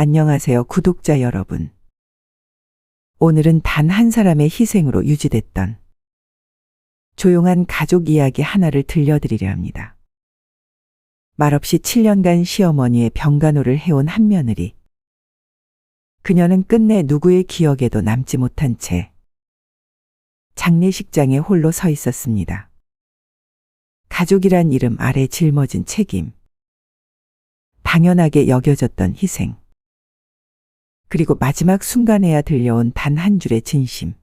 안녕하세요, 구독자 여러분. 오늘은 단 한 사람의 희생으로 유지됐던 조용한 가족 이야기 하나를 들려드리려 합니다. 말없이 7년간 시어머니의 병간호를 해온 한 며느리. 그녀는 끝내 누구의 기억에도 남지 못한 채 장례식장에 홀로 서 있었습니다. 가족이란 이름 아래 짊어진 책임, 당연하게 여겨졌던 희생, 그리고 마지막 순간에야 들려온 단 한 줄의 진심.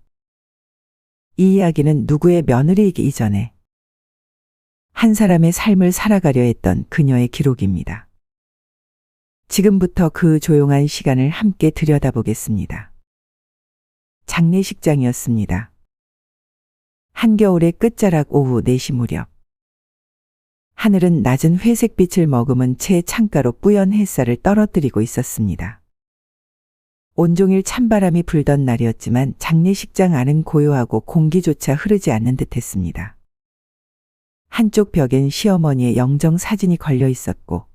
이 이야기는 누구의 며느리이기 이전에 한 사람의 삶을 살아가려 했던 그녀의 기록입니다. 지금부터 그 조용한 시간을 함께 들여다보겠습니다. 장례식장이었습니다. 한겨울의 끝자락 오후 4시 무렵. 하늘은 낮은 회색빛을 머금은 채 창가로 뿌연 햇살을 떨어뜨리고 있었습니다. 온종일 찬바람이 불던 날이었지만 장례식장 안은 고요하고 공기조차 흐르지 않는 듯했습니다. 한쪽 벽엔 시어머니의 영정 사진이 걸려 있었고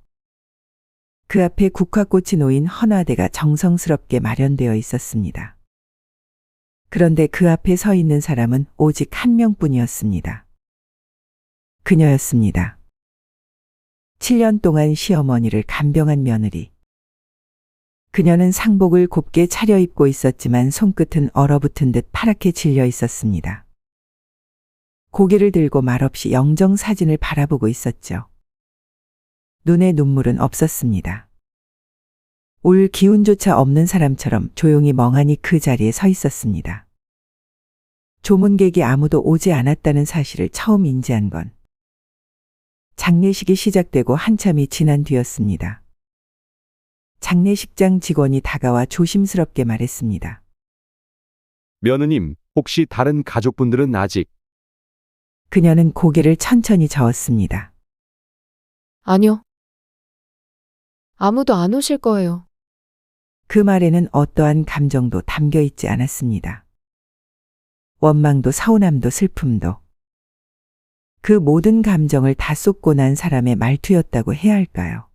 그 앞에 국화꽃이 놓인 헌화대가 정성스럽게 마련되어 있었습니다. 그런데 그 앞에 서 있는 사람은 오직 한 명뿐이었습니다. 그녀였습니다. 7년 동안 시어머니를 간병한 며느리. 그녀는 상복을 곱게 차려입고 있었지만 손끝은 얼어붙은 듯 파랗게 질려 있었습니다. 고개를 들고 말없이 영정 사진을 바라보고 있었죠. 눈에 눈물은 없었습니다. 올 기운조차 없는 사람처럼 조용히 멍하니 그 자리에 서 있었습니다. 조문객이 아무도 오지 않았다는 사실을 처음 인지한 건 장례식이 시작되고 한참이 지난 뒤였습니다. 장례식장 직원이 다가와 조심스럽게 말했습니다. 며느님, 혹시 다른 가족분들은 아직? 그녀는 고개를 천천히 저었습니다. 아니요. 아무도 안 오실 거예요. 그 말에는 어떠한 감정도 담겨 있지 않았습니다. 원망도 서운함도 슬픔도. 그 모든 감정을 다 쏟고 난 사람의 말투였다고 해야 할까요?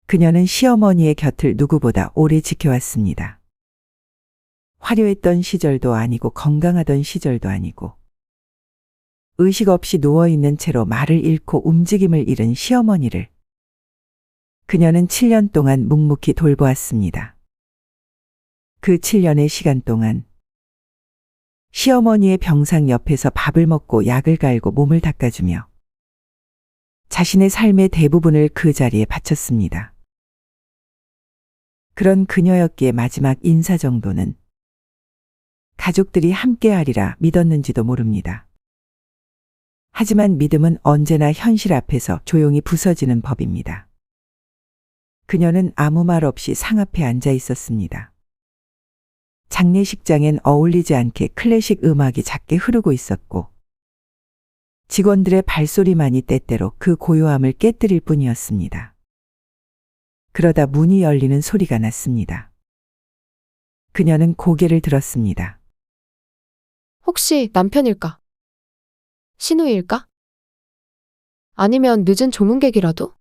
그녀는 시어머니의 곁을 누구보다 오래 지켜왔습니다. 화려했던 시절도 아니고 건강하던 시절도 아니고 의식 없이 누워있는 채로 말을 잃고 움직임을 잃은 시어머니를 그녀는 7년 동안 묵묵히 돌보았습니다. 그 7년의 시간 동안 시어머니의 병상 옆에서 밥을 먹고 약을 갈고 몸을 닦아주며 자신의 삶의 대부분을 그 자리에 바쳤습니다. 그런 그녀였기에 마지막 인사 정도는 가족들이 함께하리라 믿었는지도 모릅니다. 하지만 믿음은 언제나 현실 앞에서 조용히 부서지는 법입니다. 그녀는 아무 말 없이 상 앞에 앉아 있었습니다. 장례식장엔 어울리지 않게 클래식 음악이 작게 흐르고 있었고 직원들의 발소리만이 때때로 그 고요함을 깨뜨릴 뿐이었습니다. 그러다 문이 열리는 소리가 났습니다. 그녀는 고개를 들었습니다. 혹시 남편일까? 신우일까? 아니면 늦은 조문객이라도?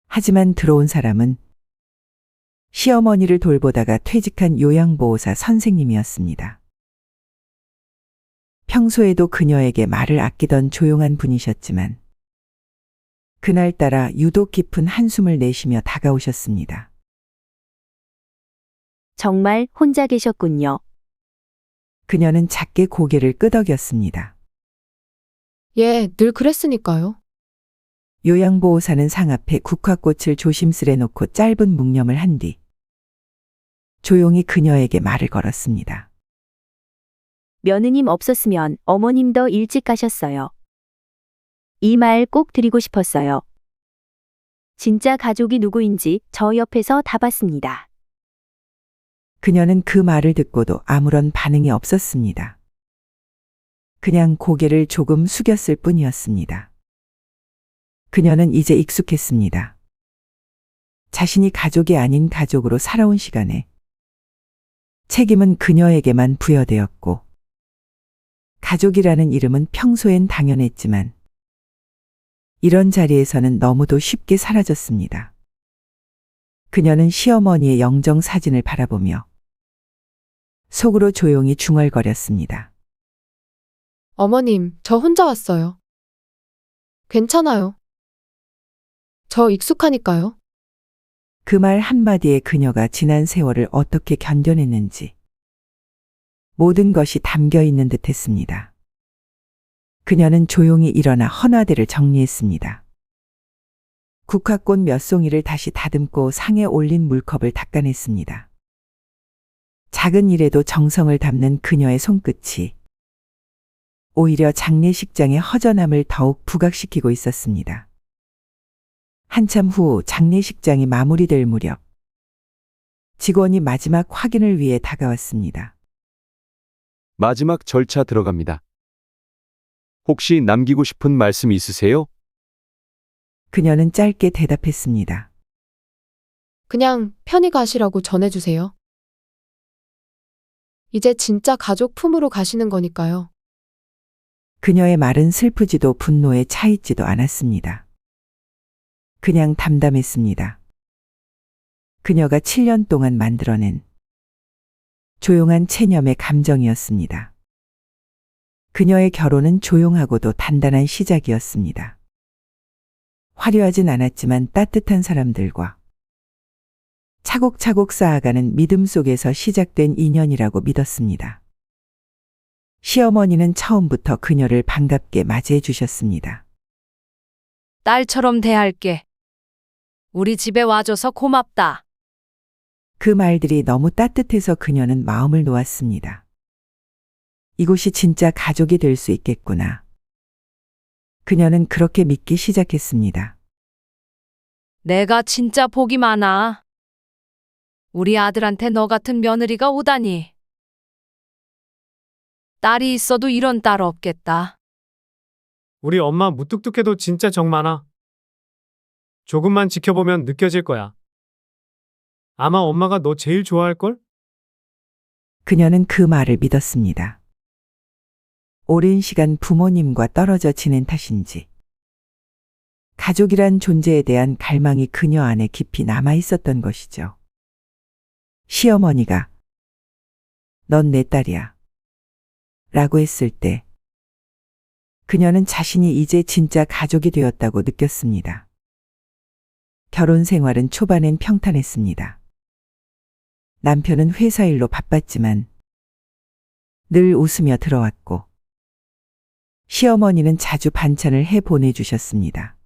하지만 들어온 사람은 시어머니를 돌보다가 퇴직한 요양보호사 선생님이었습니다. 평소에도 그녀에게 말을 아끼던 조용한 분이셨지만 그날따라 유독 깊은 한숨을 내쉬며 다가오셨습니다. 정말 혼자 계셨군요. 그녀는 작게 고개를 끄덕였습니다. 예, 늘 그랬으니까요. 요양보호사는 상 앞에 국화꽃을 조심스레 놓고 짧은 묵념을 한 뒤 조용히 그녀에게 말을 걸었습니다. 며느님 없었으면 어머님도 일찍 가셨어요. 이 말 꼭 드리고 싶었어요. 진짜 가족이 누구인지 저 옆에서 다 봤습니다. 그녀는 그 말을 듣고도 아무런 반응이 없었습니다. 그냥 고개를 조금 숙였을 뿐이었습니다. 그녀는 이제 익숙했습니다. 자신이 가족이 아닌 가족으로 살아온 시간에 책임은 그녀에게만 부여되었고 가족이라는 이름은 평소엔 당연했지만 이런 자리에서는 너무도 쉽게 사라졌습니다. 그녀는 시어머니의 영정 사진을 바라보며 속으로 조용히 중얼거렸습니다. 어머님, 저 혼자 왔어요. 괜찮아요. 저 익숙하니까요. 그 말 한마디에 그녀가 지난 세월을 어떻게 견뎌냈는지 모든 것이 담겨 있는 듯 했습니다. 그녀는 조용히 일어나 헌화대를 정리했습니다. 국화꽃 몇 송이를 다시 다듬고 상에 올린 물컵을 닦아냈습니다. 작은 일에도 정성을 담는 그녀의 손끝이 오히려 장례식장의 허전함을 더욱 부각시키고 있었습니다. 한참 후 장례식장이 마무리될 무렵 직원이 마지막 확인을 위해 다가왔습니다. 마지막 절차 들어갑니다. 혹시 남기고 싶은 말씀 있으세요? 그녀는 짧게 대답했습니다. 그냥 편히 가시라고 전해주세요. 이제 진짜 가족 품으로 가시는 거니까요. 그녀의 말은 슬프지도 분노에 차있지도 않았습니다. 그냥 담담했습니다. 그녀가 7년 동안 만들어낸 조용한 체념의 감정이었습니다. 그녀의 결혼은 조용하고도 단단한 시작이었습니다. 화려하진 않았지만 따뜻한 사람들과 차곡차곡 쌓아가는 믿음 속에서 시작된 인연이라고 믿었습니다. 시어머니는 처음부터 그녀를 반갑게 맞이해 주셨습니다. 딸처럼 대할게. 우리 집에 와줘서 고맙다. 그 말들이 너무 따뜻해서 그녀는 마음을 놓았습니다. 이곳이 진짜 가족이 될 수 있겠구나. 그녀는 그렇게 믿기 시작했습니다. 내가 진짜 복이 많아. 우리 아들한테 너 같은 며느리가 오다니. 딸이 있어도 이런 딸 없겠다. 우리 엄마 무뚝뚝해도 진짜 정 많아. 조금만 지켜보면 느껴질 거야. 아마 엄마가 너 제일 좋아할걸? 그녀는 그 말을 믿었습니다. 오랜 시간 부모님과 떨어져 지낸 탓인지 가족이란 존재에 대한 갈망이 그녀 안에 깊이 남아 있었던 것이죠. 시어머니가 넌 내 딸이야 라고 했을 때 그녀는 자신이 이제 진짜 가족이 되었다고 느꼈습니다. 결혼 생활은 초반엔 평탄했습니다. 남편은 회사 일로 바빴지만 늘 웃으며 들어왔고 시어머니는 자주 반찬을 해 보내주셨습니다.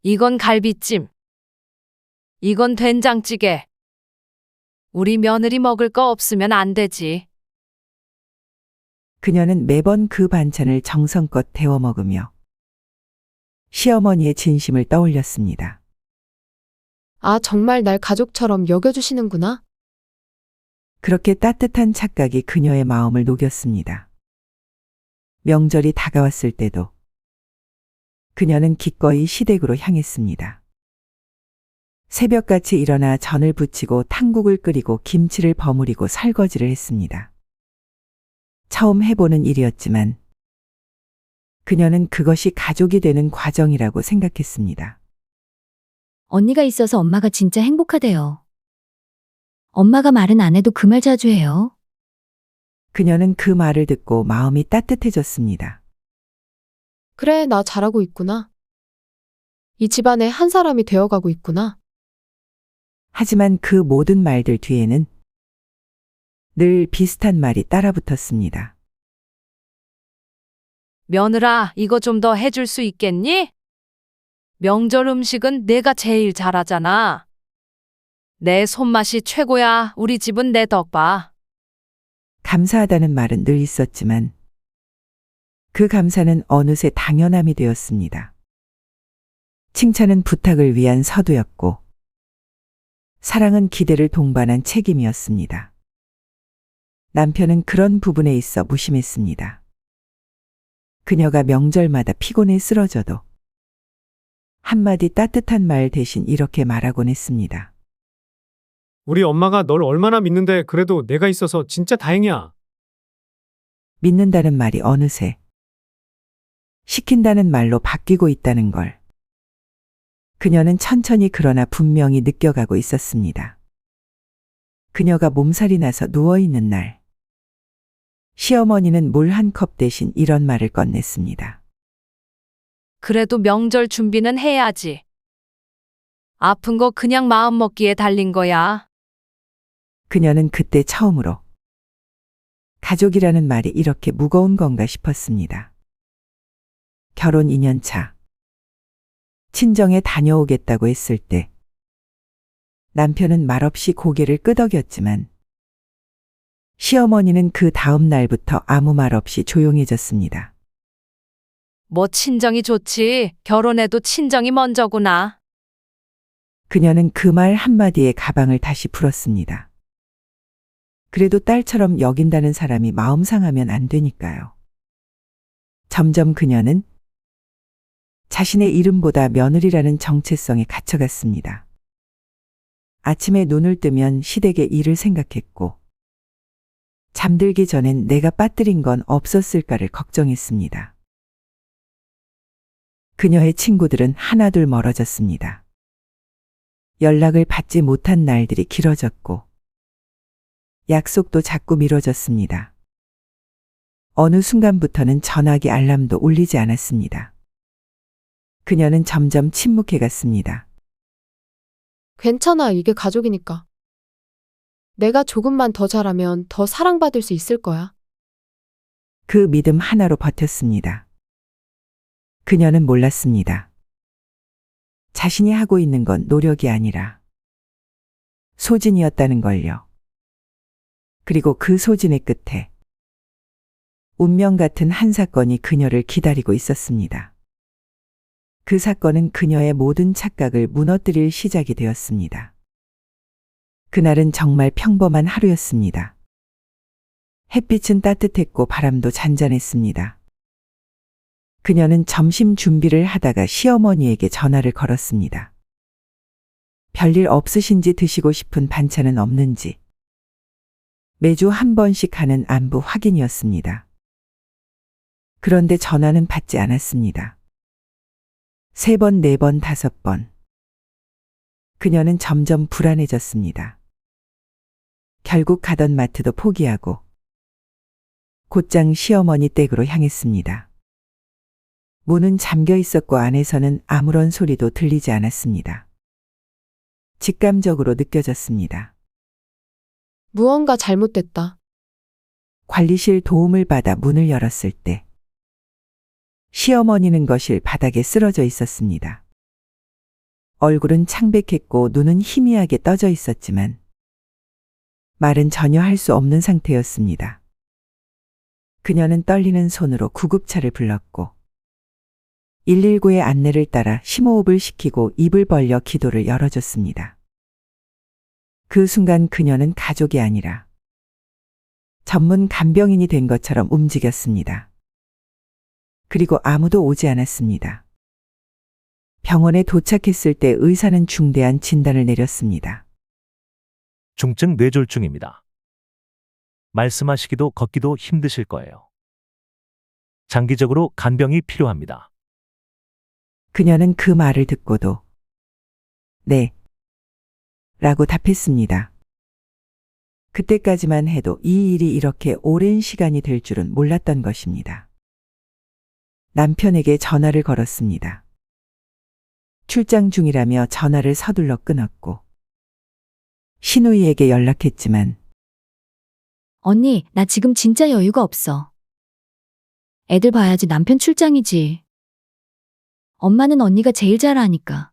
이건 갈비찜. 이건 된장찌개. 우리 며느리 먹을 거 없으면 안 되지. 그녀는 매번 그 반찬을 정성껏 데워 먹으며 시어머니의 진심을 떠올렸습니다. 아, 정말 날 가족처럼 여겨주시는구나. 그렇게 따뜻한 착각이 그녀의 마음을 녹였습니다. 명절이 다가왔을 때도 그녀는 기꺼이 시댁으로 향했습니다. 새벽같이 일어나 전을 부치고 탕국을 끓이고 김치를 버무리고 설거지를 했습니다. 처음 해보는 일이었지만 그녀는 그것이 가족이 되는 과정이라고 생각했습니다. 언니가 있어서 엄마가 진짜 행복하대요. 엄마가 말은 안 해도 그 말 자주 해요. 그녀는 그 말을 듣고 마음이 따뜻해졌습니다. 그래, 나 잘하고 있구나. 이 집안의 한 사람이 되어가고 있구나. 하지만 그 모든 말들 뒤에는 늘 비슷한 말이 따라붙었습니다. 며느라, 이거 좀 더 해줄 수 있겠니? 명절 음식은 내가 제일 잘하잖아. 내 손맛이 최고야. 우리 집은 내 덕 봐. 감사하다는 말은 늘 있었지만 그 감사는 어느새 당연함이 되었습니다. 칭찬은 부탁을 위한 서두였고 사랑은 기대를 동반한 책임이었습니다. 남편은 그런 부분에 있어 무심했습니다. 그녀가 명절마다 피곤해 쓰러져도 한마디 따뜻한 말 대신 이렇게 말하곤 했습니다. 우리 엄마가 널 얼마나 믿는데 그래도 내가 있어서 진짜 다행이야. 믿는다는 말이 어느새 시킨다는 말로 바뀌고 있다는 걸 그녀는 천천히 그러나 분명히 느껴가고 있었습니다. 그녀가 몸살이 나서 누워있는 날, 시어머니는 물 한 컵 대신 이런 말을 꺼냈습니다. 그래도 명절 준비는 해야지. 아픈 거 그냥 마음 먹기에 달린 거야. 그녀는 그때 처음으로 가족이라는 말이 이렇게 무거운 건가 싶었습니다. 결혼 2년 차. 친정에 다녀오겠다고 했을 때 남편은 말없이 고개를 끄덕였지만 시어머니는 그 다음 날부터 아무 말 없이 조용해졌습니다. 뭐 친정이 좋지. 결혼해도 친정이 먼저구나. 그녀는 그 말 한마디에 가방을 다시 풀었습니다. 그래도 딸처럼 여긴다는 사람이 마음 상하면 안 되니까요. 점점 그녀는 자신의 이름보다 며느리라는 정체성에 갇혀갔습니다. 아침에 눈을 뜨면 시댁의 일을 생각했고, 잠들기 전엔 내가 빠뜨린 건 없었을까를 걱정했습니다. 그녀의 친구들은 하나둘 멀어졌습니다. 연락을 받지 못한 날들이 길어졌고, 약속도 자꾸 미뤄졌습니다. 어느 순간부터는 전화기 알람도 울리지 않았습니다. 그녀는 점점 침묵해 갔습니다. 괜찮아. 이게 가족이니까. 내가 조금만 더 잘하면 더 사랑받을 수 있을 거야. 그 믿음 하나로 버텼습니다. 그녀는 몰랐습니다. 자신이 하고 있는 건 노력이 아니라 소진이었다는 걸요. 그리고 그 소진의 끝에 운명 같은 한 사건이 그녀를 기다리고 있었습니다. 그 사건은 그녀의 모든 착각을 무너뜨릴 시작이 되었습니다. 그날은 정말 평범한 하루였습니다. 햇빛은 따뜻했고 바람도 잔잔했습니다. 그녀는 점심 준비를 하다가 시어머니에게 전화를 걸었습니다. 별일 없으신지 드시고 싶은 반찬은 없는지. 매주 한 번씩 하는 안부 확인이었습니다. 그런데 전화는 받지 않았습니다. 3번, 4번, 5번. 그녀는 점점 불안해졌습니다. 결국 가던 마트도 포기하고 곧장 시어머니 댁으로 향했습니다. 문은 잠겨 있었고 안에서는 아무런 소리도 들리지 않았습니다. 직감적으로 느껴졌습니다. 무언가 잘못됐다. 관리실 도움을 받아 문을 열었을 때 시어머니는 거실 바닥에 쓰러져 있었습니다. 얼굴은 창백했고 눈은 희미하게 떠져 있었지만 말은 전혀 할 수 없는 상태였습니다. 그녀는 떨리는 손으로 구급차를 불렀고 119의 안내를 따라 심호흡을 시키고 입을 벌려 기도를 열어줬습니다. 그 순간 그녀는 가족이 아니라 전문 간병인이 된 것처럼 움직였습니다. 그리고 아무도 오지 않았습니다. 병원에 도착했을 때 의사는 중대한 진단을 내렸습니다. 중증 뇌졸중입니다. 말씀하시기도 걷기도 힘드실 거예요. 장기적으로 간병이 필요합니다. 그녀는 그 말을 듣고도 네 라고 답했습니다. 그때까지만 해도 이 일이 이렇게 오랜 시간이 될 줄은 몰랐던 것입니다. 남편에게 전화를 걸었습니다. 출장 중이라며 전화를 서둘러 끊었고 신우이에게 연락했지만 언니, 나 지금 진짜 여유가 없어. 애들 봐야지 남편 출장이지. 엄마는 언니가 제일 잘 아니까.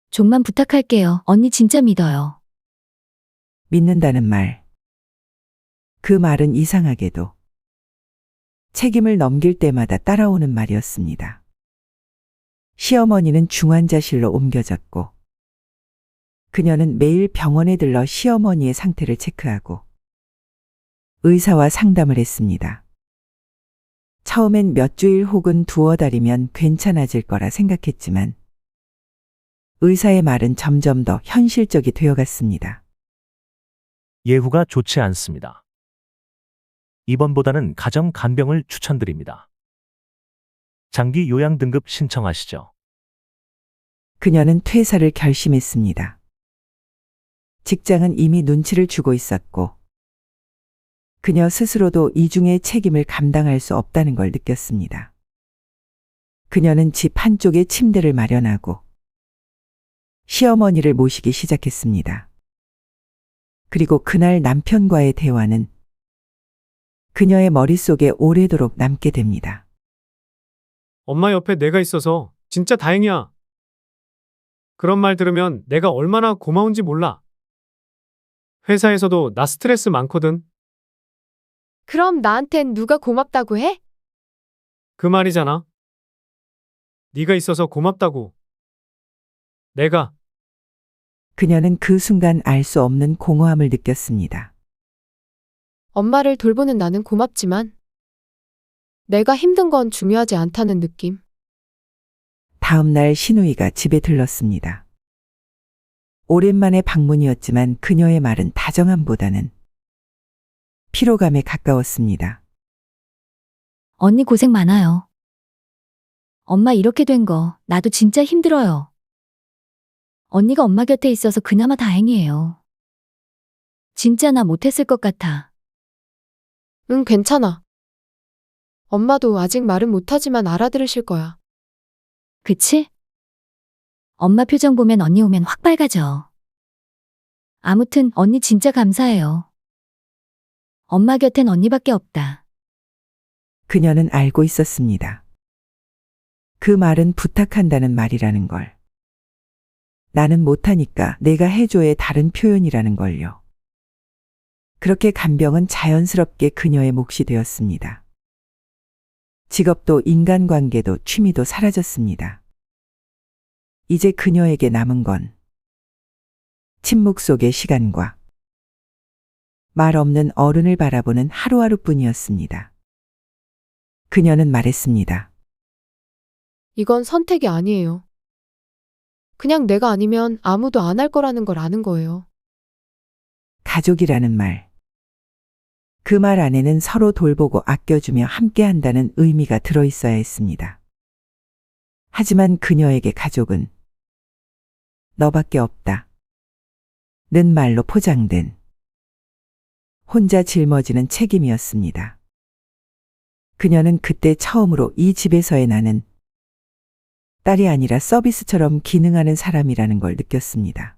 좀만 부탁할게요. 언니 진짜 믿어요. 믿는다는 말. 그 말은 이상하게도 책임을 넘길 때마다 따라오는 말이었습니다. 시어머니는 중환자실로 옮겨졌고 그녀는 매일 병원에 들러 시어머니의 상태를 체크하고 의사와 상담을 했습니다. 처음엔 몇 주일 혹은 두어 달이면 괜찮아질 거라 생각했지만 의사의 말은 점점 더 현실적이 되어갔습니다. 예후가 좋지 않습니다. 입원보다는 가정 간병을 추천드립니다. 장기 요양 등급 신청하시죠. 그녀는 퇴사를 결심했습니다. 직장은 이미 눈치를 주고 있었고, 그녀 스스로도 이중의 책임을 감당할 수 없다는 걸 느꼈습니다. 그녀는 집 한쪽에 침대를 마련하고 시어머니를 모시기 시작했습니다. 그리고 그날 남편과의 대화는 그녀의 머릿속에 오래도록 남게 됩니다. 엄마 옆에 내가 있어서 진짜 다행이야. 그런 말 들으면 내가 얼마나 고마운지 몰라. 회사에서도 나 스트레스 많거든. 그럼 나한텐 누가 고맙다고 해? 그 말이잖아. 네가 있어서 고맙다고. 내가 그녀는 그 순간 알 수 없는 공허함을 느꼈습니다. 엄마를 돌보는 나는 고맙지만 내가 힘든 건 중요하지 않다는 느낌. 다음 날 신우이가 집에 들렀습니다. 오랜만에 방문이었지만 그녀의 말은 다정함보다는 피로감에 가까웠습니다. 언니 고생 많아요. 엄마 이렇게 된 거 나도 진짜 힘들어요. 언니가 엄마 곁에 있어서 그나마 다행이에요. 진짜 나 못했을 것 같아. 응, 괜찮아. 엄마도 아직 말은 못하지만 알아들으실 거야. 그치? 엄마 표정 보면 언니 오면 확 밝아져. 아무튼 언니 진짜 감사해요. 엄마 곁엔 언니밖에 없다. 그녀는 알고 있었습니다. 그 말은 부탁한다는 말이라는 걸. 나는 못하니까 내가 해줘의 다른 표현이라는 걸요. 그렇게 간병은 자연스럽게 그녀의 몫이 되었습니다. 직업도 인간관계도 취미도 사라졌습니다. 이제 그녀에게 남은 건 침묵 속의 시간과 말 없는 어른을 바라보는 하루하루뿐이었습니다. 그녀는 말했습니다. 이건 선택이 아니에요. 그냥 내가 아니면 아무도 안 할 거라는 걸 아는 거예요. 가족이라는 말. 그 말 안에는 서로 돌보고 아껴주며 함께한다는 의미가 들어있어야 했습니다. 하지만 그녀에게 가족은 너밖에 없다. 는 말로 포장된 혼자 짊어지는 책임이었습니다. 그녀는 그때 처음으로 이 집에서의 나는 딸이 아니라 서비스처럼 기능하는 사람이라는 걸 느꼈습니다.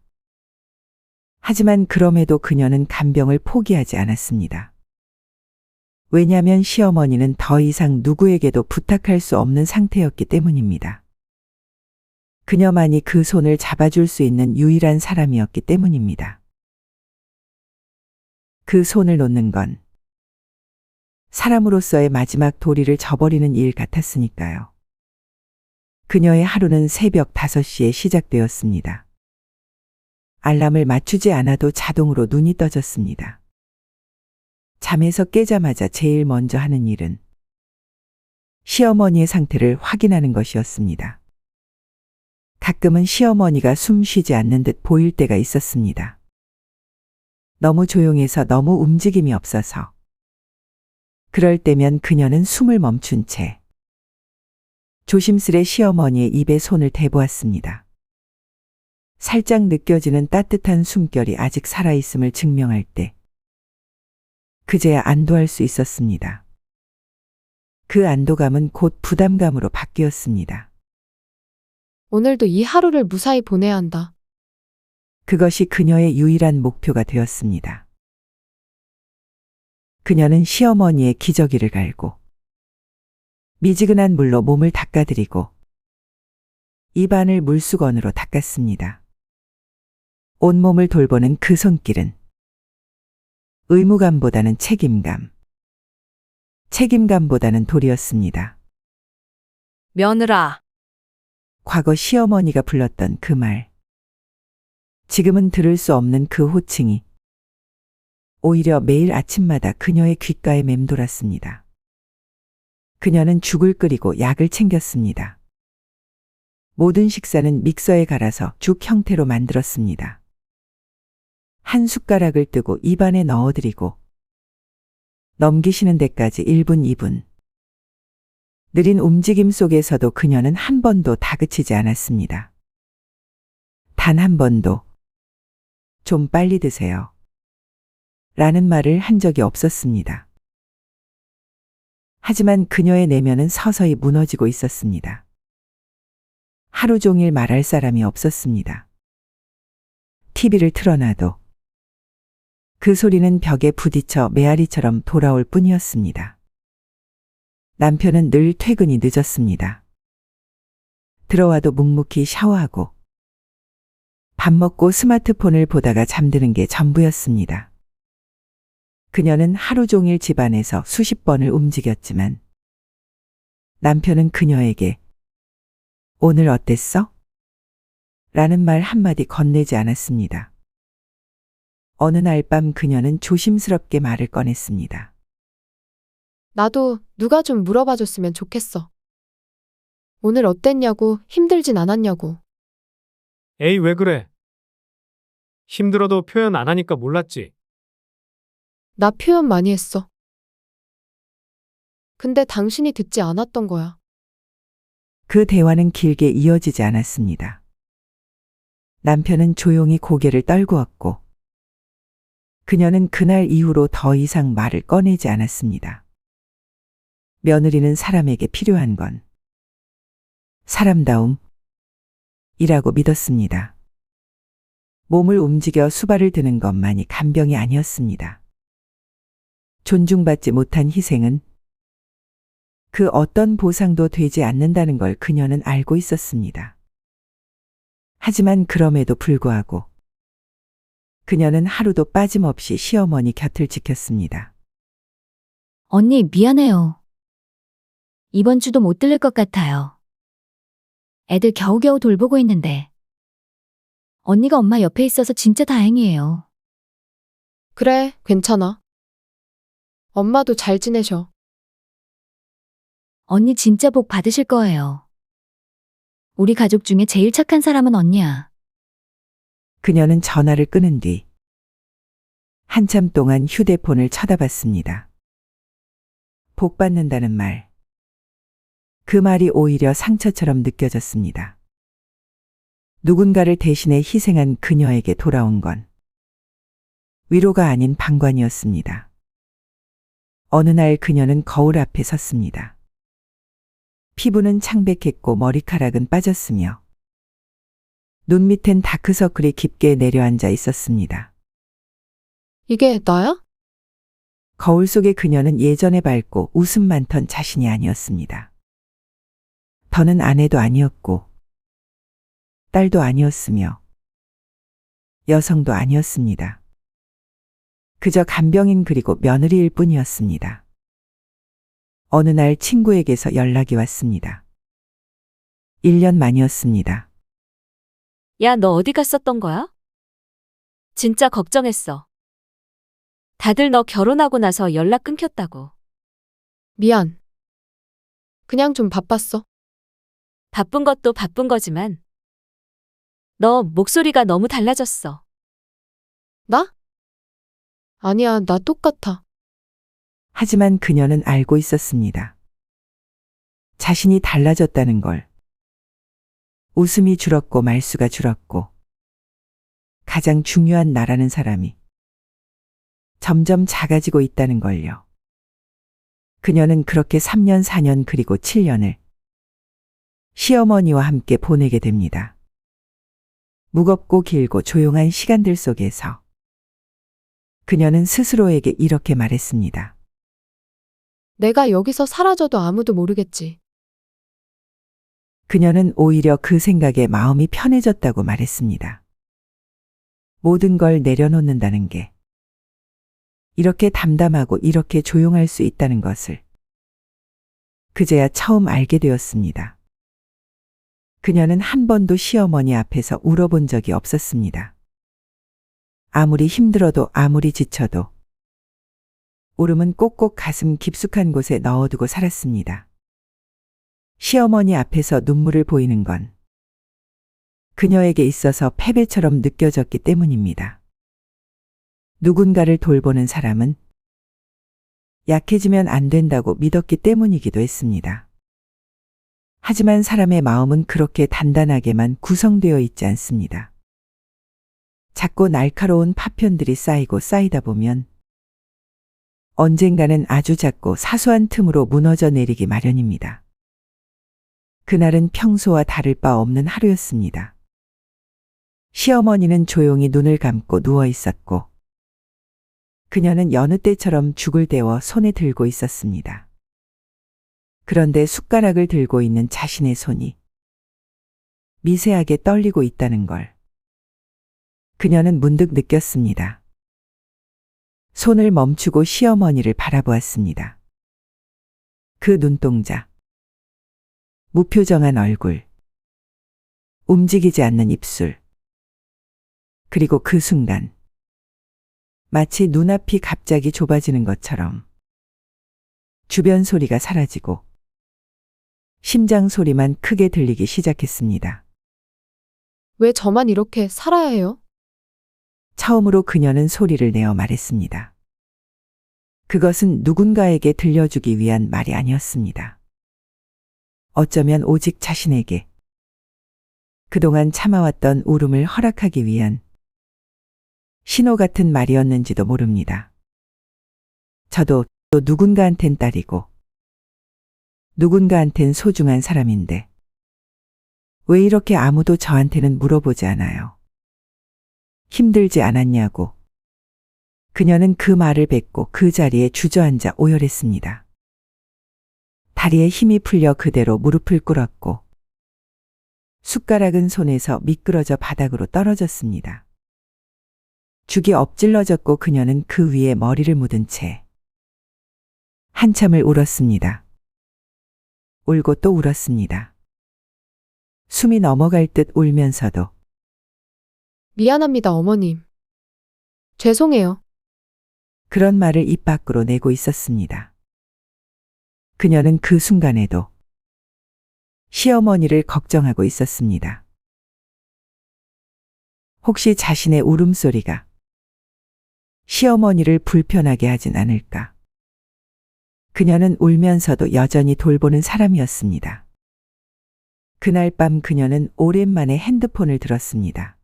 하지만 그럼에도 그녀는 간병을 포기하지 않았습니다. 왜냐하면 시어머니는 더 이상 누구에게도 부탁할 수 없는 상태였기 때문입니다. 그녀만이 그 손을 잡아줄 수 있는 유일한 사람이었기 때문입니다. 그 손을 놓는 건 사람으로서의 마지막 도리를 저버리는 일 같았으니까요. 그녀의 하루는 새벽 5시에 시작되었습니다. 알람을 맞추지 않아도 자동으로 눈이 떠졌습니다. 잠에서 깨자마자 제일 먼저 하는 일은 시어머니의 상태를 확인하는 것이었습니다. 가끔은 시어머니가 숨 쉬지 않는 듯 보일 때가 있었습니다. 너무 조용해서 너무 움직임이 없어서. 그럴 때면 그녀는 숨을 멈춘 채 조심스레 시어머니의 입에 손을 대보았습니다. 살짝 느껴지는 따뜻한 숨결이 아직 살아있음을 증명할 때 그제야 안도할 수 있었습니다. 그 안도감은 곧 부담감으로 바뀌었습니다. 오늘도 이 하루를 무사히 보내야 한다. 그것이 그녀의 유일한 목표가 되었습니다. 그녀는 시어머니의 기저귀를 갈고 미지근한 물로 몸을 닦아드리고 입안을 물수건으로 닦았습니다. 온몸을 돌보는 그 손길은 의무감보다는 책임감, 책임감보다는 도리였습니다. 며느라, 과거 시어머니가 불렀던 그 말. 지금은 들을 수 없는 그 호칭이 오히려 매일 아침마다 그녀의 귓가에 맴돌았습니다. 그녀는 죽을 끓이고 약을 챙겼습니다. 모든 식사는 믹서에 갈아서 죽 형태로 만들었습니다. 한 숟가락을 뜨고 입안에 넣어드리고 넘기시는 데까지 1분 2분. 느린 움직임 속에서도 그녀는 한 번도 다그치지 않았습니다. 단 한 번도 좀 빨리 드세요. 라는 말을 한 적이 없었습니다. 하지만 그녀의 내면은 서서히 무너지고 있었습니다. 하루 종일 말할 사람이 없었습니다. TV를 틀어놔도 그 소리는 벽에 부딪혀 메아리처럼 돌아올 뿐이었습니다. 남편은 늘 퇴근이 늦었습니다. 들어와도 묵묵히 샤워하고 밥 먹고 스마트폰을 보다가 잠드는 게 전부였습니다. 그녀는 하루 종일 집안에서 수십 번을 움직였지만 남편은 그녀에게 오늘 어땠어? 라는 말 한마디 건네지 않았습니다. 어느 날 밤 그녀는 조심스럽게 말을 꺼냈습니다. 나도 누가 좀 물어봐 줬으면 좋겠어. 오늘 어땠냐고, 힘들진 않았냐고. 에이, 왜 그래? 힘들어도 표현 안 하니까 몰랐지. 나 표현 많이 했어. 근데 당신이 듣지 않았던 거야. 그 대화는 길게 이어지지 않았습니다. 남편은 조용히 고개를 떨구었고 그녀는 그날 이후로 더 이상 말을 꺼내지 않았습니다. 며느리는 사람에게 필요한 건 사람다움이라고 믿었습니다. 몸을 움직여 수발을 드는 것만이 간병이 아니었습니다. 존중받지 못한 희생은 그 어떤 보상도 되지 않는다는 걸 그녀는 알고 있었습니다. 하지만 그럼에도 불구하고 그녀는 하루도 빠짐없이 시어머니 곁을 지켰습니다. 언니, 미안해요. 이번 주도 못 들를 것 같아요. 애들 겨우겨우 돌보고 있는데. 언니가 엄마 옆에 있어서 진짜 다행이에요. 그래, 괜찮아. 엄마도 잘 지내셔. 언니 진짜 복 받으실 거예요. 우리 가족 중에 제일 착한 사람은 언니야. 그녀는 전화를 끊은 뒤 한참 동안 휴대폰을 쳐다봤습니다. 복 받는다는 말. 그 말이 오히려 상처처럼 느껴졌습니다. 누군가를 대신해 희생한 그녀에게 돌아온 건 위로가 아닌 방관이었습니다. 어느 날 그녀는 거울 앞에 섰습니다. 피부는 창백했고 머리카락은 빠졌으며 눈 밑엔 다크서클이 깊게 내려앉아 있었습니다. 이게 나야? 거울 속의 그녀는 예전에 밝고 웃음 많던 자신이 아니었습니다. 더는 아내도 아니었고 딸도 아니었으며 여성도 아니었습니다. 그저 간병인 그리고 며느리일 뿐이었습니다. 어느 날 친구에게서 연락이 왔습니다. 1년 만이었습니다. 야, 너 어디 갔었던 거야? 진짜 걱정했어. 다들 너 결혼하고 나서 연락 끊겼다고. 미안. 그냥 좀 바빴어. 바쁜 것도 바쁜 거지만 너 목소리가 너무 달라졌어. 나? 아니야, 나 똑같아. 하지만 그녀는 알고 있었습니다. 자신이 달라졌다는 걸. 웃음이 줄었고 말수가 줄었고 가장 중요한 나라는 사람이 점점 작아지고 있다는 걸요. 그녀는 그렇게 3년, 4년 그리고 7년을 시어머니와 함께 보내게 됩니다. 무겁고 길고 조용한 시간들 속에서 그녀는 스스로에게 이렇게 말했습니다. 내가 여기서 사라져도 아무도 모르겠지. 그녀는 오히려 그 생각에 마음이 편해졌다고 말했습니다. 모든 걸 내려놓는다는 게 이렇게 담담하고 이렇게 조용할 수 있다는 것을 그제야 처음 알게 되었습니다. 그녀는 한 번도 시어머니 앞에서 울어본 적이 없었습니다. 아무리 힘들어도 아무리 지쳐도 울음은 꼭꼭 가슴 깊숙한 곳에 넣어두고 살았습니다. 시어머니 앞에서 눈물을 보이는 건 그녀에게 있어서 패배처럼 느껴졌기 때문입니다. 누군가를 돌보는 사람은 약해지면 안 된다고 믿었기 때문이기도 했습니다. 하지만 사람의 마음은 그렇게 단단하게만 구성되어 있지 않습니다. 작고 날카로운 파편들이 쌓이고 쌓이다 보면 언젠가는 아주 작고 사소한 틈으로 무너져 내리기 마련입니다. 그날은 평소와 다를 바 없는 하루였습니다. 시어머니는 조용히 눈을 감고 누워 있었고 그녀는 여느 때처럼 죽을 데워 손에 들고 있었습니다. 그런데 숟가락을 들고 있는 자신의 손이 미세하게 떨리고 있다는 걸 그녀는 문득 느꼈습니다. 손을 멈추고 시어머니를 바라보았습니다. 그 눈동자, 무표정한 얼굴, 움직이지 않는 입술, 그리고 그 순간 마치 눈앞이 갑자기 좁아지는 것처럼 주변 소리가 사라지고 심장 소리만 크게 들리기 시작했습니다. 왜 저만 이렇게 살아야 해요? 처음으로 그녀는 소리를 내어 말했습니다. 그것은 누군가에게 들려주기 위한 말이 아니었습니다. 어쩌면 오직 자신에게 그동안 참아왔던 울음을 허락하기 위한 신호 같은 말이었는지도 모릅니다. 저도 또 누군가한텐 딸이고 누군가한텐 소중한 사람인데 왜 이렇게 아무도 저한테는 물어보지 않아요? 힘들지 않았냐고. 그녀는 그 말을 뱉고 그 자리에 주저앉아 오열했습니다. 다리에 힘이 풀려 그대로 무릎을 꿇었고 숟가락은 손에서 미끄러져 바닥으로 떨어졌습니다. 죽이 엎질러졌고 그녀는 그 위에 머리를 묻은 채 한참을 울었습니다. 울고 또 울었습니다. 숨이 넘어갈 듯 울면서도 미안합니다, 어머님. 죄송해요. 그런 말을 입 밖으로 내고 있었습니다. 그녀는 그 순간에도 시어머니를 걱정하고 있었습니다. 혹시 자신의 울음소리가 시어머니를 불편하게 하진 않을까? 그녀는 울면서도 여전히 돌보는 사람이었습니다. 그날 밤 그녀는 오랜만에 핸드폰을 들었습니다.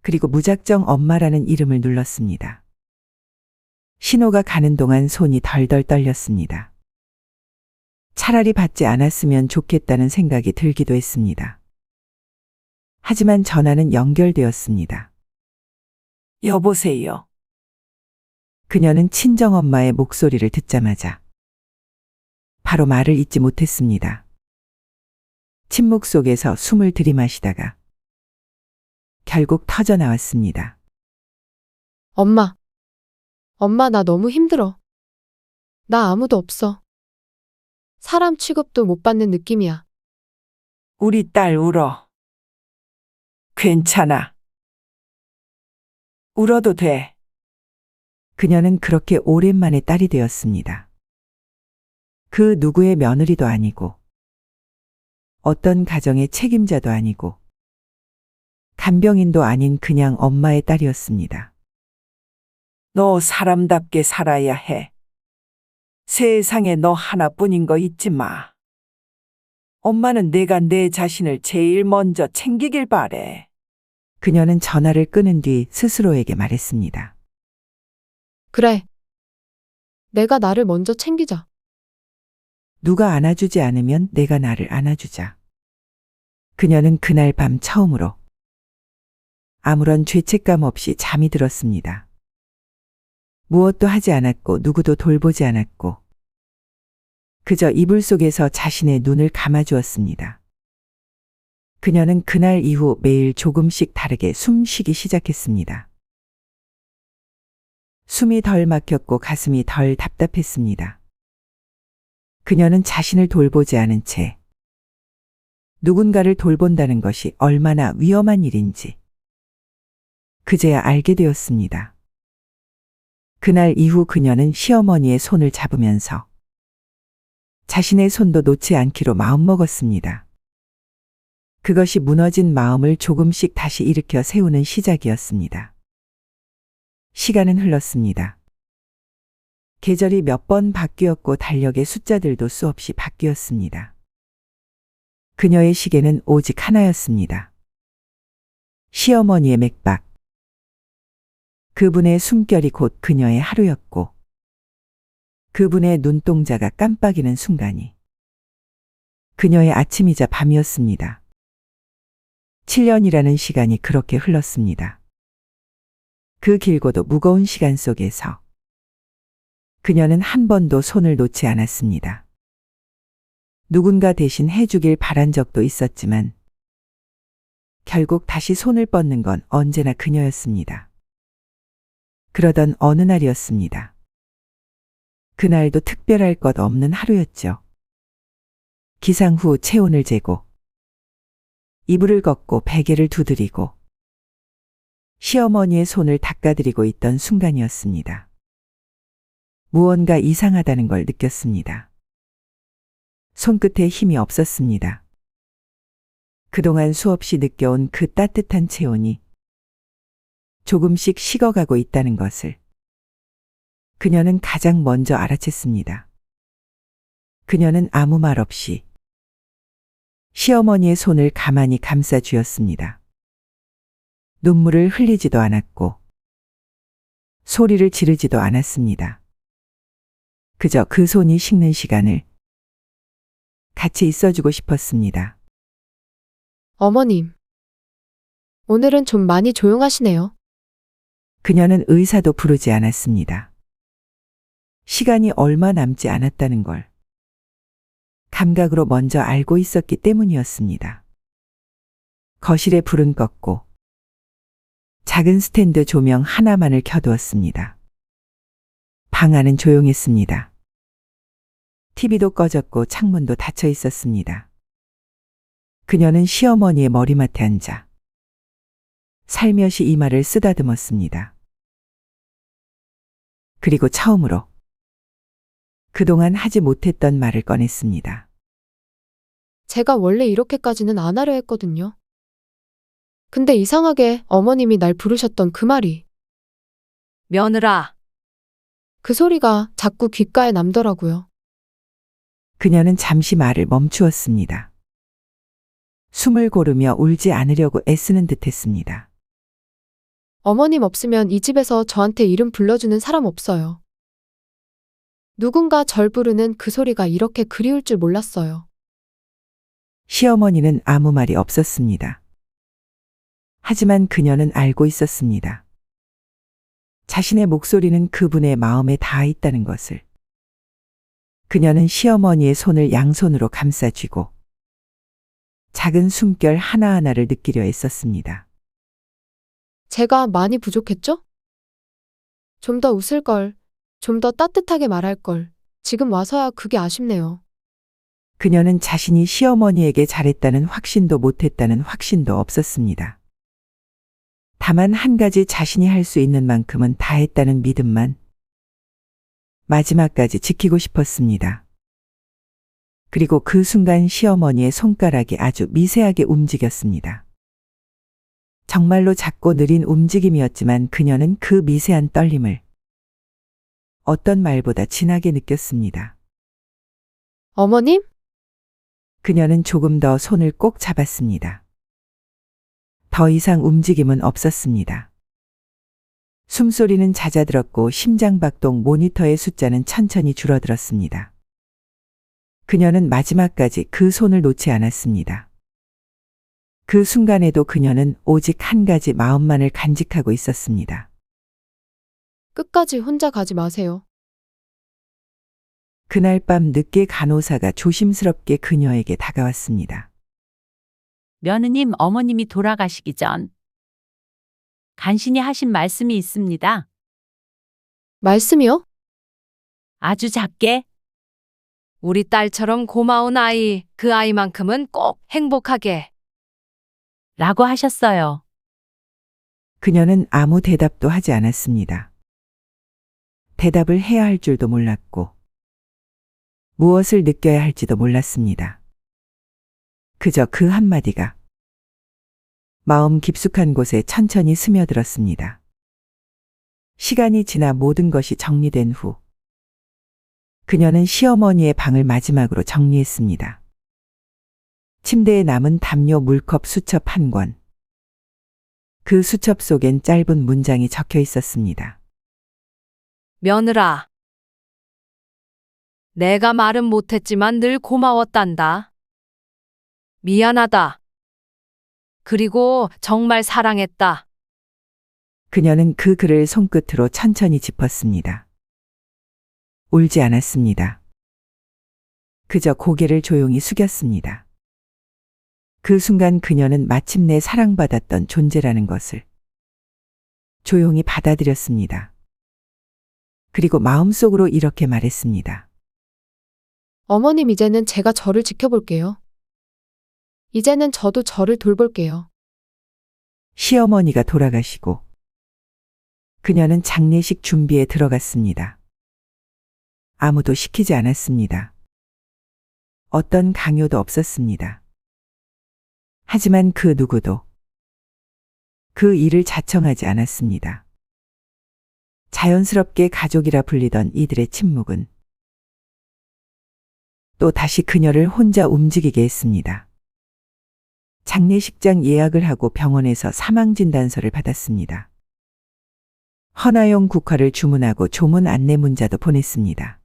그리고 무작정 엄마라는 이름을 눌렀습니다. 신호가 가는 동안 손이 덜덜 떨렸습니다. 차라리 받지 않았으면 좋겠다는 생각이 들기도 했습니다. 하지만 전화는 연결되었습니다. 여보세요. 그녀는 친정엄마의 목소리를 듣자마자 바로 말을 잇지 못했습니다. 침묵 속에서 숨을 들이마시다가 결국 터져 나왔습니다. 엄마. 엄마, 나 너무 힘들어. 나 아무도 없어. 사람 취급도 못 받는 느낌이야. 우리 딸 울어. 괜찮아. 울어도 돼. 그녀는 그렇게 오랜만에 딸이 되었습니다. 그 누구의 며느리도 아니고 어떤 가정의 책임자도 아니고 간병인도 아닌 그냥 엄마의 딸이었습니다. 너 사람답게 살아야 해. 세상에 너 하나뿐인 거 잊지 마. 엄마는 내가 내 자신을 제일 먼저 챙기길 바래. 그녀는 전화를 끊은 뒤 스스로에게 말했습니다. 그래. 내가 나를 먼저 챙기자. 누가 안아주지 않으면 내가 나를 안아주자. 그녀는 그날 밤 처음으로 아무런 죄책감 없이 잠이 들었습니다. 무엇도 하지 않았고 누구도 돌보지 않았고 그저 이불 속에서 자신의 눈을 감아주었습니다. 그녀는 그날 이후 매일 조금씩 다르게 숨쉬기 시작했습니다. 숨이 덜 막혔고 가슴이 덜 답답했습니다. 그녀는 자신을 돌보지 않은 채 누군가를 돌본다는 것이 얼마나 위험한 일인지 그제야 알게 되었습니다. 그날 이후 그녀는 시어머니의 손을 잡으면서 자신의 손도 놓지 않기로 마음먹었습니다. 그것이 무너진 마음을 조금씩 다시 일으켜 세우는 시작이었습니다. 시간은 흘렀습니다. 계절이 몇 번 바뀌었고 달력의 숫자들도 수없이 바뀌었습니다. 그녀의 시계는 오직 하나였습니다. 시어머니의 맥박. 그분의 숨결이 곧 그녀의 하루였고 그분의 눈동자가 깜빡이는 순간이 그녀의 아침이자 밤이었습니다. 7년이라는 시간이 그렇게 흘렀습니다. 그 길고도 무거운 시간 속에서 그녀는 한 번도 손을 놓지 않았습니다. 누군가 대신 해주길 바란 적도 있었지만 결국 다시 손을 뻗는 건 언제나 그녀였습니다. 그러던 어느 날이었습니다. 그날도 특별할 것 없는 하루였죠. 기상 후 체온을 재고 이불을 걷고 베개를 두드리고 시어머니의 손을 닦아드리고 있던 순간이었습니다. 무언가 이상하다는 걸 느꼈습니다. 손끝에 힘이 없었습니다. 그동안 수없이 느껴온 그 따뜻한 체온이 조금씩 식어가고 있다는 것을 그녀는 가장 먼저 알아챘습니다. 그녀는 아무 말 없이 시어머니의 손을 가만히 감싸 쥐었습니다. 눈물을 흘리지도 않았고 소리를 지르지도 않았습니다. 그저 그 손이 식는 시간을 같이 있어주고 싶었습니다. 어머님. 오늘은 좀 많이 조용하시네요. 그녀는 의사도 부르지 않았습니다. 시간이 얼마 남지 않았다는 걸 감각으로 먼저 알고 있었기 때문이었습니다. 거실에 불은 껐고 작은 스탠드 조명 하나만을 켜두었습니다. 방 안은 조용했습니다. TV도 꺼졌고 창문도 닫혀 있었습니다. 그녀는 시어머니의 머리맡에 앉아 살며시 이마를 쓰다듬었습니다. 그리고 처음으로 그동안 하지 못했던 말을 꺼냈습니다. 제가 원래 이렇게까지는 안 하려 했거든요. 근데 이상하게 어머님이 날 부르셨던 그 말이, 며느라, 그 소리가 자꾸 귓가에 남더라고요. 그녀는 잠시 말을 멈추었습니다. 숨을 고르며 울지 않으려고 애쓰는 듯했습니다. 어머님 없으면 이 집에서 저한테 이름 불러주는 사람 없어요. 누군가 절 부르는 그 소리가 이렇게 그리울 줄 몰랐어요. 시어머니는 아무 말이 없었습니다. 하지만 그녀는 알고 있었습니다. 자신의 목소리는 그분의 마음에 닿아 있다는 것을. 그녀는 시어머니의 손을 양손으로 감싸쥐고 작은 숨결 하나하나를 느끼려 애썼습니다. 제가 많이 부족했죠? 좀 더 웃을 걸, 좀 더 따뜻하게 말할 걸. 지금 와서야 그게 아쉽네요. 그녀는 자신이 시어머니에게 잘했다는 확신도 못했다는 확신도 없었습니다. 다만 한 가지 자신이 할 수 있는 만큼은 다 했다는 믿음만 마지막까지 지키고 싶었습니다. 그리고 그 순간 시어머니의 손가락이 아주 미세하게 움직였습니다. 정말로 작고 느린 움직임이었지만 그녀는 그 미세한 떨림을 어떤 말보다 진하게 느꼈습니다. 어머님? 그녀는 조금 더 손을 꼭 잡았습니다. 더 이상 움직임은 없었습니다. 숨소리는 잦아들었고 심장박동 모니터의 숫자는 천천히 줄어들었습니다. 그녀는 마지막까지 그 손을 놓지 않았습니다. 그 순간에도 그녀는 오직 한 가지 마음만을 간직하고 있었습니다. 끝까지 혼자 가지 마세요. 그날 밤 늦게 간호사가 조심스럽게 그녀에게 다가왔습니다. 며느님 어머님이 돌아가시기 전 간신히 하신 말씀이 있습니다. 말씀이요? 아주 작게 우리 딸처럼 고마운 아이, 그 아이만큼은 꼭 행복하게. 라고 하셨어요. 그녀는 아무 대답도 하지 않았습니다. 대답을 해야 할 줄도 몰랐고 무엇을 느껴야 할지도 몰랐습니다. 그저 그 한마디가 마음 깊숙한 곳에 천천히 스며들었습니다. 시간이 지나 모든 것이 정리된 후 그녀는 시어머니의 방을 마지막으로 정리했습니다. 침대에 남은 담요 물컵 수첩 한 권, 그 수첩 속엔 짧은 문장이 적혀 있었습니다. 며느라. 내가 말은 못했지만 늘 고마웠단다. 미안하다. 그리고 정말 사랑했다. 그녀는 그 글을 손끝으로 천천히 짚었습니다. 울지 않았습니다. 그저 고개를 조용히 숙였습니다. 그 순간 그녀는 마침내 사랑받았던 존재라는 것을 조용히 받아들였습니다. 그리고 마음속으로 이렇게 말했습니다. 어머님, 이제는 제가 저를 지켜볼게요. 이제는 저도 저를 돌볼게요. 시어머니가 돌아가시고 그녀는 장례식 준비에 들어갔습니다. 아무도 시키지 않았습니다. 어떤 강요도 없었습니다. 하지만 그 누구도 그 일을 자청하지 않았습니다. 자연스럽게 가족이라 불리던 이들의 침묵은 또 다시 그녀를 혼자 움직이게 했습니다. 장례식장 예약을 하고 병원에서 사망진단서를 받았습니다. 헌화용 국화를 주문하고 조문 안내 문자도 보냈습니다.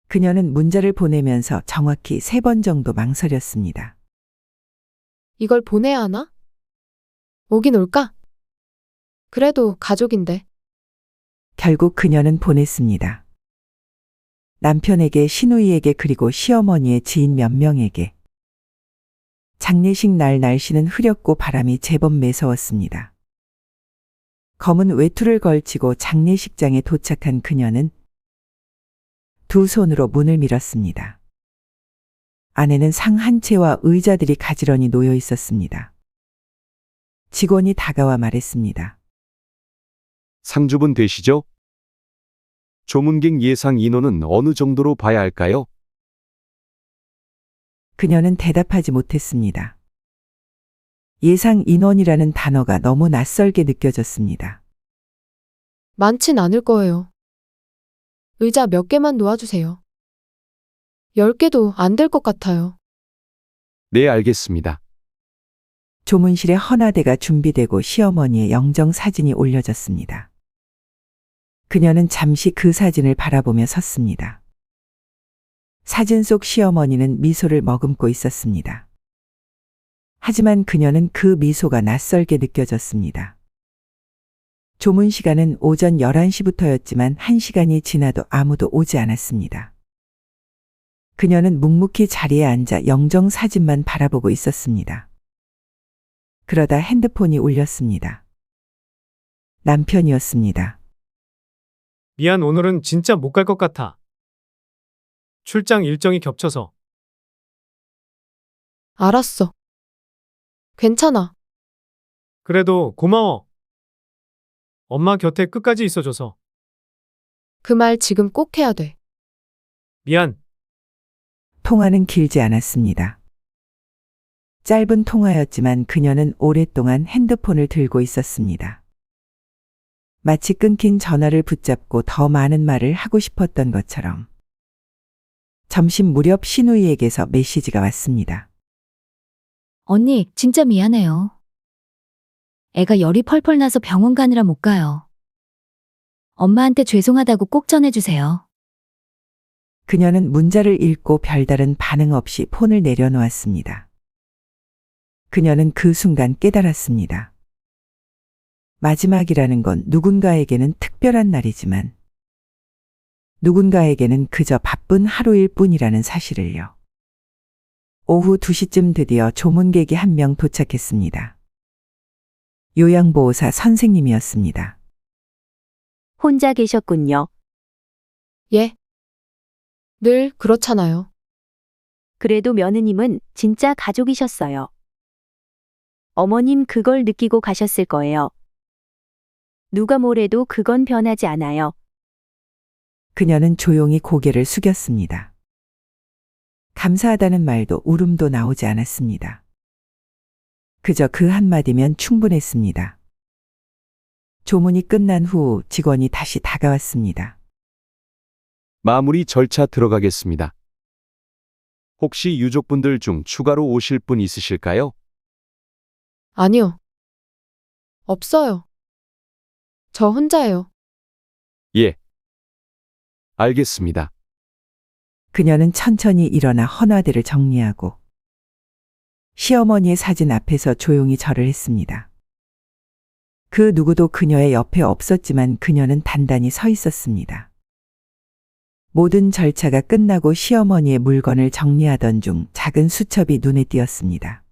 그녀는 문자를 보내면서 정확히 3번 정도 망설였습니다. 이걸 보내야 하나? 오긴 올까? 그래도 가족인데. 결국 그녀는 보냈습니다. 남편에게, 시누이에게, 그리고 시어머니의 지인 몇 명에게. 장례식 날 날씨는 흐렸고 바람이 제법 매서웠습니다. 검은 외투를 걸치고 장례식장에 도착한 그녀는 두 손으로 문을 밀었습니다. 안에는 상 한 채와 의자들이 가지런히 놓여 있었습니다. 직원이 다가와 말했습니다. 상주분 되시죠? 조문객 예상 인원은 어느 정도로 봐야 할까요? 그녀는 대답하지 못했습니다. 예상 인원이라는 단어가 너무 낯설게 느껴졌습니다. 많진 않을 거예요. 의자 몇 개만 놓아주세요. 10개도 안 될 것 같아요. 네, 알겠습니다. 조문실에 헌화대가 준비되고 시어머니의 영정 사진이 올려졌습니다. 그녀는 잠시 그 사진을 바라보며 섰습니다. 사진 속 시어머니는 미소를 머금고 있었습니다. 하지만 그녀는 그 미소가 낯설게 느껴졌습니다. 조문 시간은 오전 11시부터였지만 1시간이 지나도 아무도 오지 않았습니다. 그녀는 묵묵히 자리에 앉아 영정 사진만 바라보고 있었습니다. 그러다 핸드폰이 울렸습니다. 남편이었습니다. 미안, 오늘은 진짜 못 갈 것 같아. 출장 일정이 겹쳐서. 알았어. 괜찮아. 그래도 고마워. 엄마 곁에 끝까지 있어줘서. 그 말 지금 꼭 해야 돼. 미안. 통화는 길지 않았습니다. 짧은 통화였지만 그녀는 오랫동안 핸드폰을 들고 있었습니다. 마치 끊긴 전화를 붙잡고 더 많은 말을 하고 싶었던 것처럼. 점심 무렵 시누이에게서 메시지가 왔습니다. 언니, 진짜 미안해요. 애가 열이 펄펄 나서 병원 가느라 못 가요. 엄마한테 죄송하다고 꼭 전해주세요. 그녀는 문자를 읽고 별다른 반응 없이 폰을 내려놓았습니다. 그녀는 그 순간 깨달았습니다. 마지막이라는 건 누군가에게는 특별한 날이지만 누군가에게는 그저 바쁜 하루일 뿐이라는 사실을요. 오후 2시쯤 드디어 조문객이 한 명 도착했습니다. 요양보호사 선생님이었습니다. 혼자 계셨군요. 예. 늘 그렇잖아요. 그래도 며느님은 진짜 가족이셨어요. 어머님 그걸 느끼고 가셨을 거예요. 누가 뭐래도 그건 변하지 않아요. 그녀는 조용히 고개를 숙였습니다. 감사하다는 말도 울음도 나오지 않았습니다. 그저 그 한마디면 충분했습니다. 조문이 끝난 후 직원이 다시 다가왔습니다. 마무리 절차 들어가겠습니다. 혹시 유족분들 중 추가로 오실 분 있으실까요? 아니요. 없어요. 저 혼자예요. 예. 알겠습니다. 그녀는 천천히 일어나 헌화대를 정리하고 시어머니의 사진 앞에서 조용히 절을 했습니다. 그 누구도 그녀의 옆에 없었지만 그녀는 단단히 서 있었습니다. 모든 절차가 끝나고 시어머니의 물건을 정리하던 중 작은 수첩이 눈에 띄었습니다.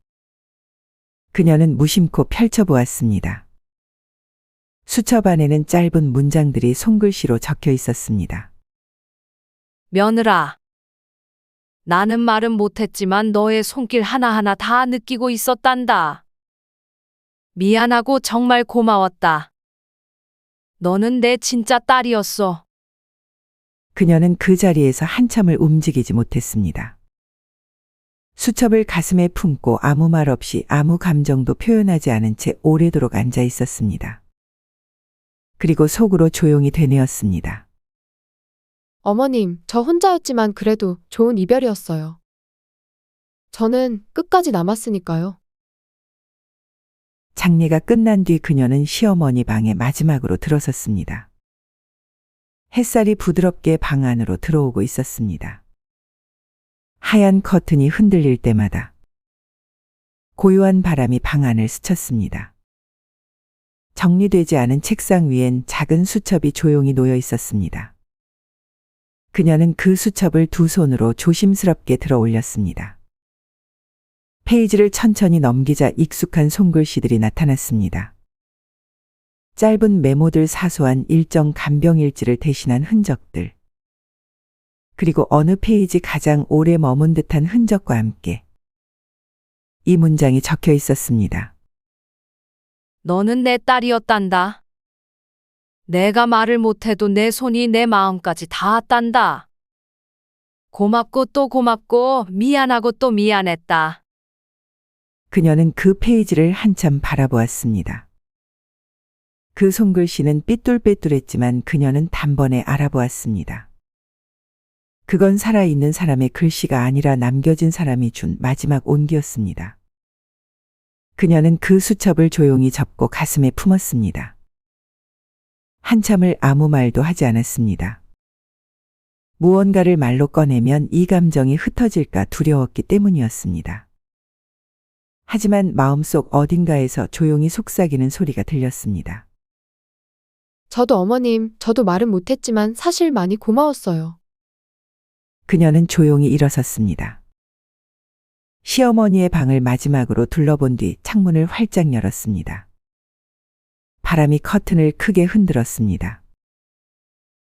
그녀는 무심코 펼쳐보았습니다. 수첩 안에는 짧은 문장들이 손글씨로 적혀 있었습니다. 며느라. 나는 말은 못했지만 너의 손길 하나하나 다 느끼고 있었단다. 미안하고 정말 고마웠다. 너는 내 진짜 딸이었어. 그녀는 그 자리에서 한참을 움직이지 못했습니다. 수첩을 가슴에 품고 아무 말 없이 아무 감정도 표현하지 않은 채 오래도록 앉아 있었습니다. 그리고 속으로 조용히 되뇌었습니다. 어머님, 저 혼자였지만 그래도 좋은 이별이었어요. 저는 끝까지 남았으니까요. 장례가 끝난 뒤 그녀는 시어머니 방에 마지막으로 들어섰습니다. 햇살이 부드럽게 방 안으로 들어오고 있었습니다. 하얀 커튼이 흔들릴 때마다 고요한 바람이 방 안을 스쳤습니다. 정리되지 않은 책상 위엔 작은 수첩이 조용히 놓여 있었습니다. 그녀는 그 수첩을 두 손으로 조심스럽게 들어 올렸습니다. 페이지를 천천히 넘기자 익숙한 손글씨들이 나타났습니다. 짧은 메모들, 사소한 일정 간병일지를 대신한 흔적들. 그리고 어느 페이지 가장 오래 머문 듯한 흔적과 함께 이 문장이 적혀 있었습니다. 너는 내 딸이었단다. 내가 말을 못해도 내 손이 내 마음까지 닿았단다. 고맙고 또 고맙고 미안하고 또 미안했다. 그녀는 그 페이지를 한참 바라보았습니다. 그 손글씨는 삐뚤빼뚤했지만 그녀는 단번에 알아보았습니다. 그건 살아있는 사람의 글씨가 아니라 남겨진 사람이 준 마지막 온기였습니다. 그녀는 그 수첩을 조용히 접고 가슴에 품었습니다. 한참을 아무 말도 하지 않았습니다. 무언가를 말로 꺼내면 이 감정이 흩어질까 두려웠기 때문이었습니다. 하지만 마음속 어딘가에서 조용히 속삭이는 소리가 들렸습니다. 저도 어머님, 저도 말은 못했지만 사실 많이 고마웠어요. 그녀는 조용히 일어섰습니다. 시어머니의 방을 마지막으로 둘러본 뒤 창문을 활짝 열었습니다. 바람이 커튼을 크게 흔들었습니다.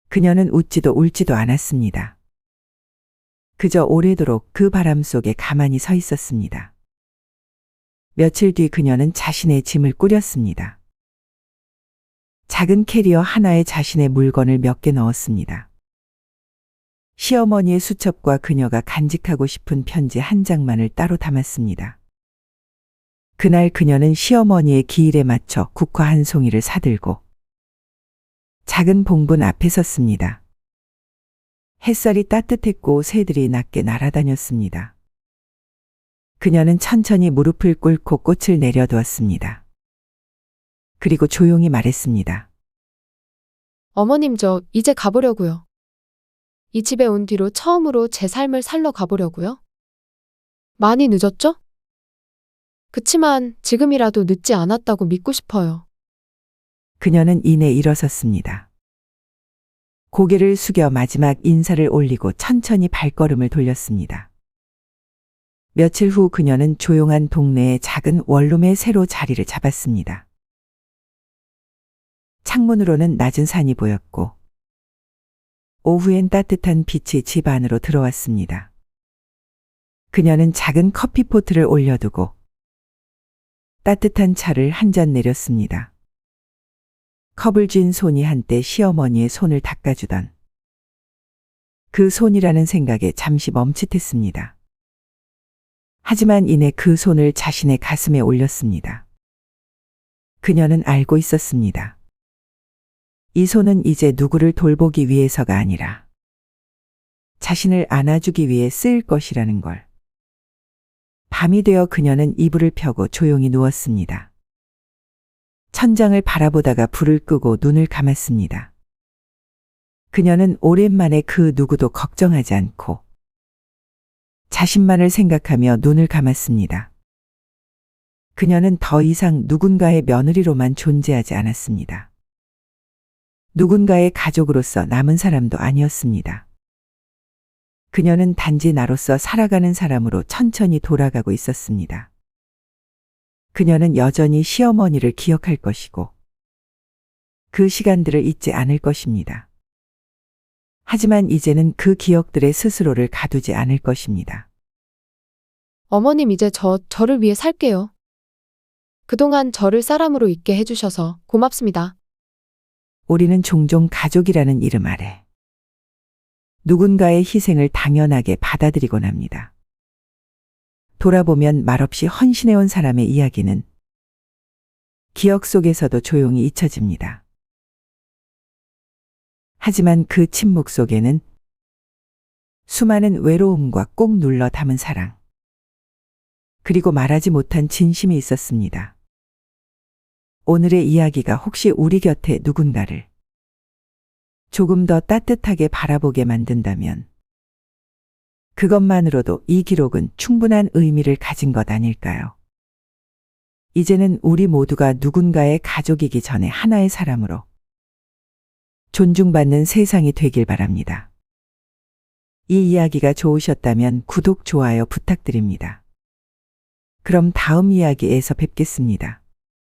그녀는 웃지도 울지도 않았습니다. 그저 오래도록 그 바람 속에 가만히 서 있었습니다. 며칠 뒤 그녀는 자신의 짐을 꾸렸습니다. 작은 캐리어 하나에 자신의 물건을 몇 개 넣었습니다. 시어머니의 수첩과 그녀가 간직하고 싶은 편지 한 장만을 따로 담았습니다. 그날 그녀는 시어머니의 기일에 맞춰 국화 한 송이를 사들고 작은 봉분 앞에 섰습니다. 햇살이 따뜻했고 새들이 낮게 날아다녔습니다. 그녀는 천천히 무릎을 꿇고 꽃을 내려두었습니다. 그리고 조용히 말했습니다. 어머님, 저 이제 가보려고요. 이 집에 온 뒤로 처음으로 제 삶을 살러 가보려고요. 많이 늦었죠? 그치만 지금이라도 늦지 않았다고 믿고 싶어요. 그녀는 이내 일어섰습니다. 고개를 숙여 마지막 인사를 올리고 천천히 발걸음을 돌렸습니다. 며칠 후 그녀는 조용한 동네의 작은 원룸에 새로 자리를 잡았습니다. 창문으로는 낮은 산이 보였고 오후엔 따뜻한 빛이 집 안으로 들어왔습니다. 그녀는 작은 커피포트를 올려두고 따뜻한 차를 한 잔 내렸습니다. 컵을 쥔 손이 한때 시어머니의 손을 닦아주던 그 손이라는 생각에 잠시 멈칫했습니다. 하지만 이내 그 손을 자신의 가슴에 올렸습니다. 그녀는 알고 있었습니다. 이 손은 이제 누구를 돌보기 위해서가 아니라 자신을 안아주기 위해 쓰일 것이라는 걸. 밤이 되어 그녀는 이불을 펴고 조용히 누웠습니다. 천장을 바라보다가 불을 끄고 눈을 감았습니다. 그녀는 오랜만에 그 누구도 걱정하지 않고 자신만을 생각하며 눈을 감았습니다. 그녀는 더 이상 누군가의 며느리로만 존재하지 않았습니다. 누군가의 가족으로서 남은 사람도 아니었습니다. 그녀는 단지 나로서 살아가는 사람으로 천천히 돌아가고 있었습니다. 그녀는 여전히 시어머니를 기억할 것이고 그 시간들을 잊지 않을 것입니다. 하지만 이제는 그 기억들에 스스로를 가두지 않을 것입니다. 어머님 이제 저를 위해 살게요. 그동안 저를 사람으로 있게 해주셔서 고맙습니다. 우리는 종종 가족이라는 이름 아래 누군가의 희생을 당연하게 받아들이곤 합니다. 돌아보면 말없이 헌신해온 사람의 이야기는 기억 속에서도 조용히 잊혀집니다. 하지만 그 침묵 속에는 수많은 외로움과 꼭 눌러 담은 사랑, 그리고 말하지 못한 진심이 있었습니다. 오늘의 이야기가 혹시 우리 곁에 누군가를 조금 더 따뜻하게 바라보게 만든다면 그것만으로도 이 기록은 충분한 의미를 가진 것 아닐까요? 이제는 우리 모두가 누군가의 가족이기 전에 하나의 사람으로 존중받는 세상이 되길 바랍니다. 이 이야기가 좋으셨다면 구독, 좋아요 부탁드립니다. 그럼 다음 이야기에서 뵙겠습니다.